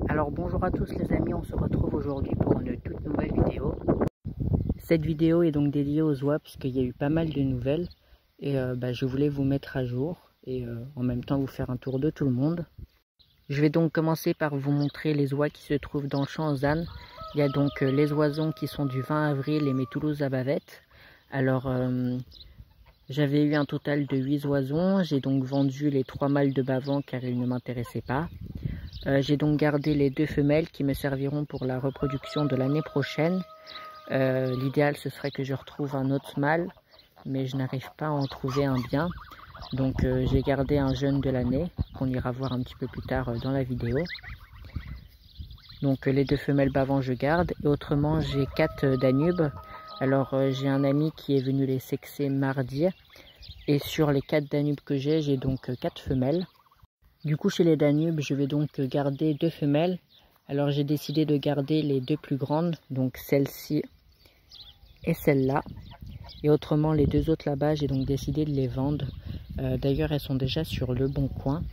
Alors bonjour à tous les amis, on se retrouve aujourd'hui pour une toute nouvelle vidéo. Cette vidéo est donc dédiée aux oies puisqu'il y a eu pas mal de nouvelles et je voulais vous mettre à jour et en même temps vous faire un tour de tout le monde. Je vais donc commencer par vous montrer les oies qui se trouvent dans le champ aux ânes. Il y a donc les oisons qui sont du 20 avril et mes Toulouse à bavette. Alors j'avais eu un total de 8 oisons, j'ai donc vendu les 3 mâles de bavant car ils ne m'intéressaient pas. J'ai donc gardé les 2 femelles qui me serviront pour la reproduction de l'année prochaine. L'idéal ce serait que je retrouve un autre mâle, mais je n'arrive pas à en trouver un bien. Donc j'ai gardé un jeune de l'année, qu'on ira voir un petit peu plus tard dans la vidéo. Donc les 2 femelles bavant je garde, et autrement j'ai 4 Danubes. Alors j'ai un ami qui est venu les sexer mardi, et sur les 4 Danubes que j'ai donc 4 femelles. Du coup, chez les Danubes, je vais donc garder 2 femelles. Alors, j'ai décidé de garder les 2 plus grandes, donc celle-ci et celle-là. Et autrement, les 2 autres là-bas, j'ai donc décidé de les vendre. D'ailleurs, elles sont déjà sur le bon coin.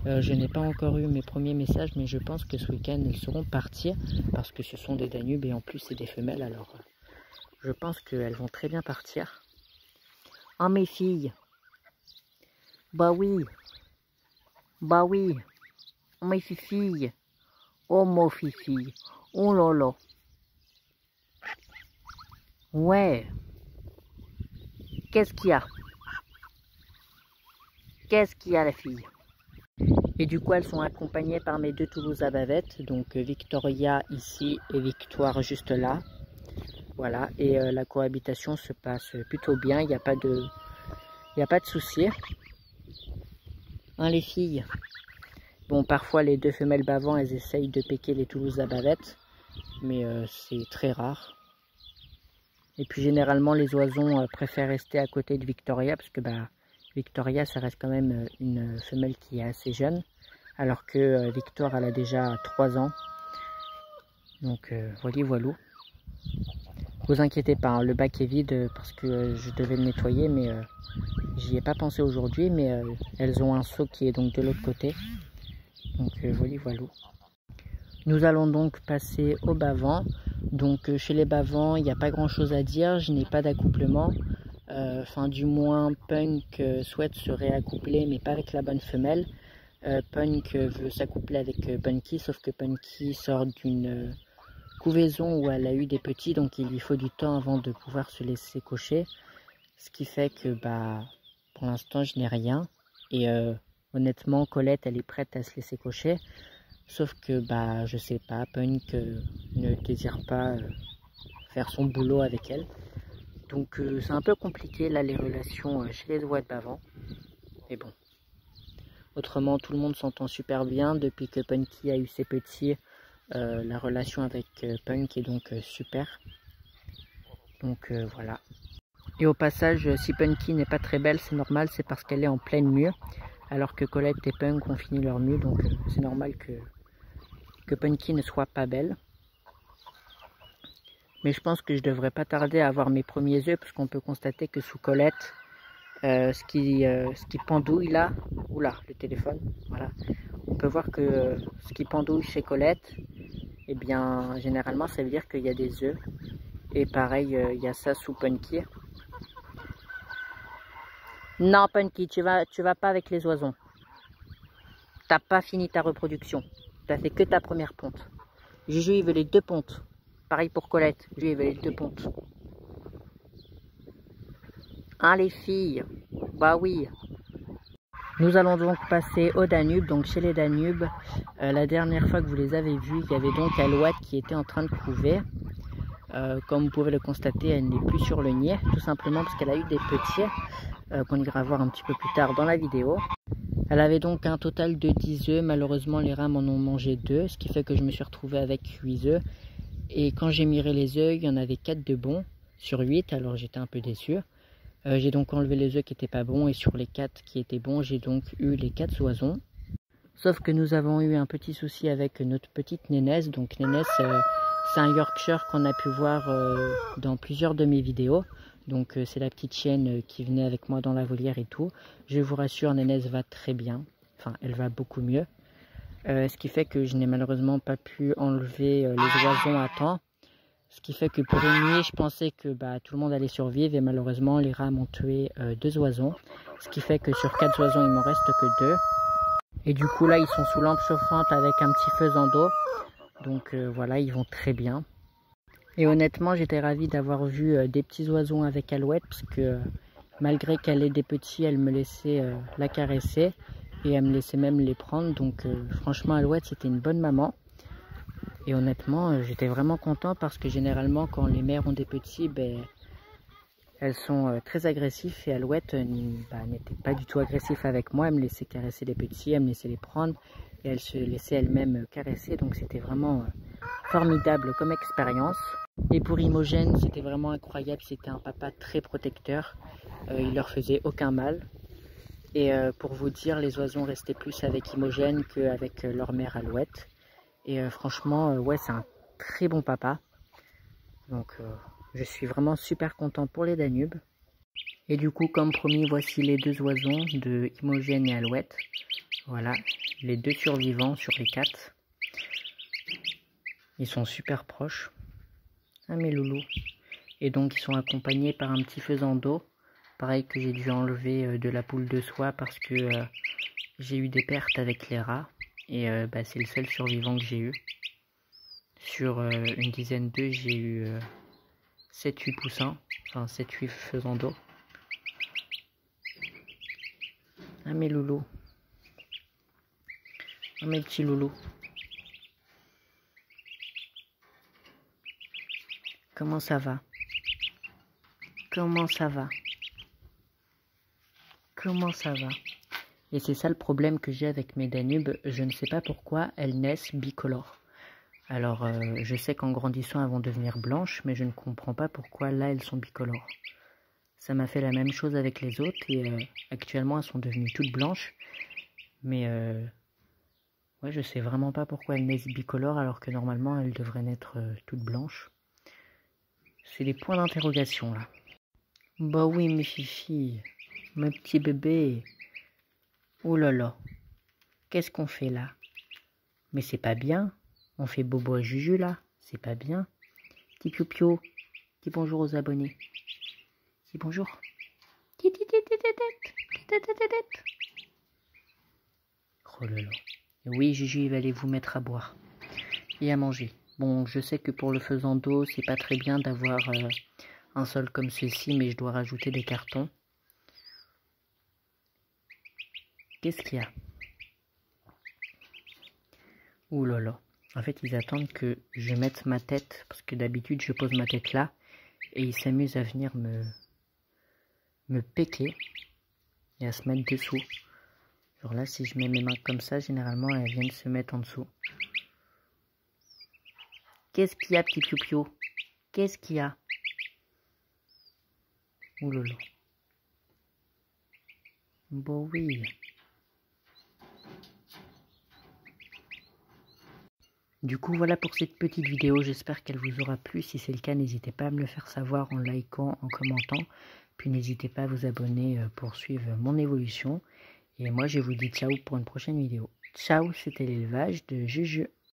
Je n'ai pas encore eu mes premiers messages, mais je pense que ce week-end, elles seront parties. Parce que ce sont des Danubes et en plus, c'est des femelles. Alors, je pense qu'elles vont très bien partir. Oh, mes filles! Bah oui! Bah oui, mes filles, oh mon fifi, oh là là. Ouais, qu'est-ce qu'il y a? Qu'est-ce qu'il y a la fille? Et du coup elles sont accompagnées par mes 2 Toulouse à bavette, donc Victoria ici et Victoire juste là. Voilà, et la cohabitation se passe plutôt bien, il n'y a pas de souci. Hein les filles? Bon, parfois les 2 femelles bavant, elles essayent de piquer les Toulouse à bavette, mais c'est très rare. Et puis généralement les oisons préfèrent rester à côté de Victoria, parce que Victoria ça reste quand même une femelle qui est assez jeune, alors que Victoire elle a déjà 3 ans. Donc voilà. Vous inquiétez pas, hein, le bac est vide parce que je devais le nettoyer, mais j'y ai pas pensé aujourd'hui, mais elles ont un seau qui est donc de l'autre côté. Donc voilà. Nous allons donc passer au bavant. Donc chez les bavants, il n'y a pas grand chose à dire, je n'ai pas d'accouplement. Enfin du moins Punk souhaite se réaccoupler, mais pas avec la bonne femelle. Punk veut s'accoupler avec Punky, sauf que Punky sort d'une couvaison où elle a eu des petits, donc il lui faut du temps avant de pouvoir se laisser cocher. Ce qui fait que pour l'instant je n'ai rien. Et honnêtement Colette elle est prête à se laisser cocher. Sauf que je sais pas, Punk ne désire pas faire son boulot avec elle. Donc c'est un peu compliqué là les relations chez les oies de bavant. Mais bon. Autrement tout le monde s'entend super bien depuis que Punky a eu ses petits. La relation avec Punk est donc super. Donc voilà. Et au passage, si Punky n'est pas très belle, c'est normal, c'est parce qu'elle est en pleine mue. Alors que Colette et Punk ont fini leur mue, donc c'est normal que Punky ne soit pas belle. Mais je pense que je devrais pas tarder à avoir mes premiers œufs, parce qu'on peut constater que sous Colette, ce qui pendouille là, oula, le téléphone, voilà. On peut voir que ce qui pendouille chez Colette, eh bien, généralement, ça veut dire qu'il y a des œufs. Et pareil, il y a ça sous Punky. Non, Punky, tu vas pas avec les oisons. T'as pas fini ta reproduction. T'as fait que ta première ponte. Juju, il veut les 2 pontes. Pareil pour Colette. Juju, il veut les 2 pontes. Hein, les filles? Bah oui. Nous allons donc passer au Danube. Donc chez les Danubes, la dernière fois que vous les avez vus, il y avait donc Alouette qui était en train de couver. Comme vous pouvez le constater, elle n'est plus sur le nid, tout simplement parce qu'elle a eu des petits, qu'on ira voir un petit peu plus tard dans la vidéo. Elle avait donc un total de 10 œufs, malheureusement les rats m'en ont mangé 2, ce qui fait que je me suis retrouvé avec 8 œufs. Et quand j'ai miré les œufs, il y en avait 4 de bons sur 8, alors j'étais un peu déçu. J'ai donc enlevé les œufs qui n'étaient pas bons, et sur les 4 qui étaient bons, j'ai donc eu les 4 oisons. Sauf que nous avons eu un petit souci avec notre petite Nénesse. Donc Nénesse, c'est un Yorkshire qu'on a pu voir dans plusieurs de mes vidéos. Donc c'est la petite chienne qui venait avec moi dans la volière et tout. Je vous rassure, Nénesse va très bien. Enfin, elle va beaucoup mieux. ce qui fait que je n'ai malheureusement pas pu enlever les oisons à temps. Ce qui fait que pour une nuit, je pensais que tout le monde allait survivre et malheureusement, les rats m'ont tué 2 oisons. Ce qui fait que sur 4 oisons, il m'en reste que 2. Et du coup, là, ils sont sous lampe chauffante avec un petit faisan d'eau. Donc voilà, ils vont très bien. Et honnêtement, j'étais ravi d'avoir vu des petits oiseaux avec Alouette parce que malgré qu'elle ait des petits, elle me laissait la caresser et elle me laissait même les prendre. Donc franchement, Alouette, c'était une bonne maman. Et honnêtement, j'étais vraiment content parce que généralement, quand les mères ont des petits, elles sont très agressives. Et Alouette n'était pas du tout agressive avec moi. Elle me laissait caresser les petits, elle me laissait les prendre. Et elle se laissait elle-même caresser. Donc c'était vraiment formidable comme expérience. Et pour Imogène, c'était vraiment incroyable. C'était un papa très protecteur. Il leur faisait aucun mal. Et pour vous dire, les oiseaux restaient plus avec Imogène qu'avec leur mère Alouette. Et franchement, ouais, c'est un très bon papa. Donc, je suis vraiment super content pour les Danubes. Et du coup, comme promis, voici les 2 oisons de Imogène et Alouette. Voilà, les 2 survivants sur les 4. Ils sont super proches. Ah, mes loulous. Et donc, ils sont accompagnés par un petit faisan d'eau. Pareil que j'ai dû enlever de la poule de soie parce que j'ai eu des pertes avec les rats. Et c'est le seul survivant que j'ai eu. Sur une dizaine d'œufs, j'ai eu 7-8 poussins. Enfin 7-8 faisans d'eau. Ah mes loulous. Ah mes petits loulous. Comment ça va? Comment ça va? Comment ça va? Et c'est ça le problème que j'ai avec mes Danubes, je ne sais pas pourquoi elles naissent bicolores. Alors je sais qu'en grandissant elles vont devenir blanches, mais je ne comprends pas pourquoi là elles sont bicolores. Ça m'a fait la même chose avec les autres et actuellement elles sont devenues toutes blanches. Mais ouais, je sais vraiment pas pourquoi elles naissent bicolores alors que normalement elles devraient naître toutes blanches. C'est des points d'interrogation là. Bah oui mes filles, mes petits bébés. Oh là là, qu'est-ce qu'on fait là? Mais c'est pas bien, on fait bobo à Juju là, c'est pas bien. Petit piou-piou, dis bonjour aux abonnés. Dis bonjour. Oh là là. Et oui Juju, il va aller vous mettre à boire et à manger. Bon, je sais que pour le faisan d'eau, c'est pas très bien d'avoir un sol comme ceci, mais je dois rajouter des cartons. Qu'est-ce qu'il y a? Ouh là là. En fait, ils attendent que je mette ma tête, parce que d'habitude, je pose ma tête là, et ils s'amusent à venir me péquer et à se mettre dessous. Genre là, si je mets mes mains comme ça, généralement, elles viennent se mettre en dessous. Qu'est-ce qu'il y a, petit piou-piou? Qu'est-ce qu'il y a? Ouh là là. Bon oui. Du coup, voilà pour cette petite vidéo. J'espère qu'elle vous aura plu. Si c'est le cas, n'hésitez pas à me le faire savoir en likant, en commentant. Puis n'hésitez pas à vous abonner pour suivre mon évolution. Et moi, je vous dis ciao pour une prochaine vidéo. Ciao, c'était l'élevage de Juju.